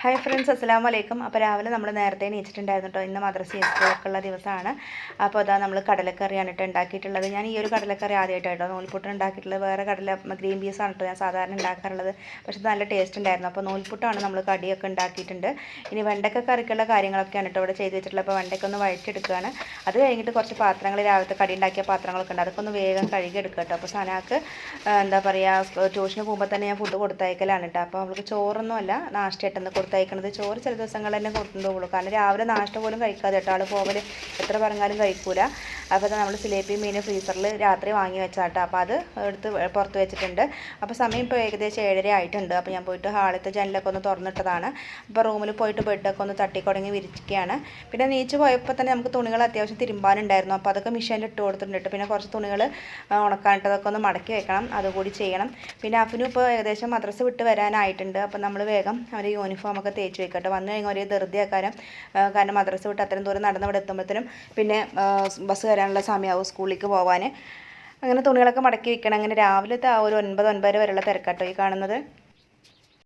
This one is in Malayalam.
ഹായ് ഫ്രണ്ട്സ്, അസ്സലാമു അലൈക്കും. അപ്പോൾ രാവിലെ നമ്മൾ നേരത്തെ എണീച്ചിട്ടുണ്ടായിരുന്നു കേട്ടോ. ഇന്ന് മദ്രസ സ്കൂളൊക്കെ ഉള്ള ദിവസമാണ്. അപ്പോൾ അതാ നമ്മൾ കടലക്കറിയാണ് കേട്ടോ ഉണ്ടാക്കിയിട്ടുള്ളത്. ഞാൻ ഈ ഒരു കടലക്കറി ആദ്യമായിട്ടോ നൂൽപുട്ട് ഉണ്ടാക്കിയിട്ടുള്ളത്. വേറെ ഗ്രീൻ പീസാണ് കേട്ടോ ഞാൻ സാധാരണ ഉണ്ടാക്കാറുള്ളത്. പക്ഷേ നല്ല ടേസ്റ്റ് ഉണ്ടായിരുന്നു. അപ്പോൾ നൂൽപുട്ടാണ് നമ്മൾ കടിയൊക്കെ ഉണ്ടാക്കിയിട്ടുണ്ട്. ഇനി വെണ്ടക്ക കറിക്കുള്ള കാര്യങ്ങളൊക്കെയാണ് കേട്ടോ ഇവിടെ ചെയ്ത് വെച്ചിട്ടുള്ളത്. അപ്പോൾ വെണ്ടയ്ക്ക ഒന്ന് വഴറ്റിയെടുക്കുകയാണ്. അത് കഴിഞ്ഞിട്ട് കുറച്ച് പാത്രങ്ങൾ, രാവിലത്തെ കടി ഉണ്ടാക്കിയ പാത്രങ്ങളൊക്കെ ഉണ്ട്, അതൊക്കെ ഒന്ന് വേഗം കഴുകിയെടുക്കുക കേട്ടോ. അപ്പോൾ സനാക്ക് എന്താ പറയുക, ട്യൂഷന് പോകുമ്പോൾ തന്നെ ഞാൻ ഫുഡ് കൊടുത്തയക്കലാണ് കേട്ടോ. അപ്പോൾ അവൾക്ക് ചോറൊന്നുമല്ല നാഷ്ടയായിട്ടൊന്ന് കൊടുത്തയക്കണത്. ചോറ് ചില ദിവസങ്ങളിൽ തന്നെ കൊണ്ടുപോകുള്ളൂ. കാരണം രാവിലെ നാഷ്ട പോലും കഴിക്കാതെ കേട്ടോ ആൾ പോകൽ, എത്ര പറഞ്ഞാലും കഴിക്കൂല. അപ്പോൾ നമ്മൾ സിലേപ്പി മീൻ ഫ്രീസറിൽ രാത്രി വാങ്ങി വെച്ചാട്ടോ. അപ്പോൾ അത് എടുത്ത് പുറത്ത് വെച്ചിട്ടുണ്ട്. അപ്പോൾ സമയം ഇപ്പോൾ ഏകദേശം 7:30 ആയിട്ടുണ്ട്. അപ്പോൾ ഞാൻ പോയിട്ട് ഹാളത്തെ ജനലൊക്കെ ഒന്ന് തുറന്നിട്ടതാണ്. അപ്പോൾ റൂമിൽ പോയിട്ട് ബെഡൊക്കെ ഒന്ന് തട്ടിക്കുടങ്ങി വിരിച്ചിരിക്കുകയാണ്. പിന്നെ നീച്ച് പോയപ്പോൾ തന്നെ നമുക്ക് തുണികൾ അത്യാവശ്യം തിരുമ്പാനുണ്ടായിരുന്നു. അപ്പോൾ അതൊക്കെ മെഷീനിൽ ഇട്ട് കൊടുത്തിട്ടുണ്ട്. പിന്നെ കുറച്ച് തുണികൾ ഉണക്കാനിട്ടതൊക്കെ ഒന്ന് മടക്കി വെക്കണം, അതുകൂടി ചെയ്യണം. പിന്നെ അഫിനും ഇപ്പോൾ ഏകദേശം മദ്രസ വിട്ട് വരാനായിട്ടുണ്ട്. അപ്പോൾ നമ്മൾ വേഗം അവർ യൂണിഫോമൊക്കെ തേച്ച് വെക്കട്ടെ. വന്നു കഴിഞ്ഞാൽ ഒരു ധൃതിയാക്കാരം. കാരണം മദ്രസ വിട്ട് അത്രയും ദൂരം നടന്ന് ഇവിടെ എത്തുമ്പോഴത്തേനും പിന്നെ ബസ് വരാനുള്ള സമയമാവും സ്കൂളിലേക്ക് പോകാൻ. അങ്ങനെ തുണികളൊക്കെ മടക്കി വെക്കണം. അങ്ങനെ രാവിലത്തെ ആ ഒരു 9-9:30 വരെയുള്ള തിരക്കാട്ടോ ഈ കാണുന്നത്.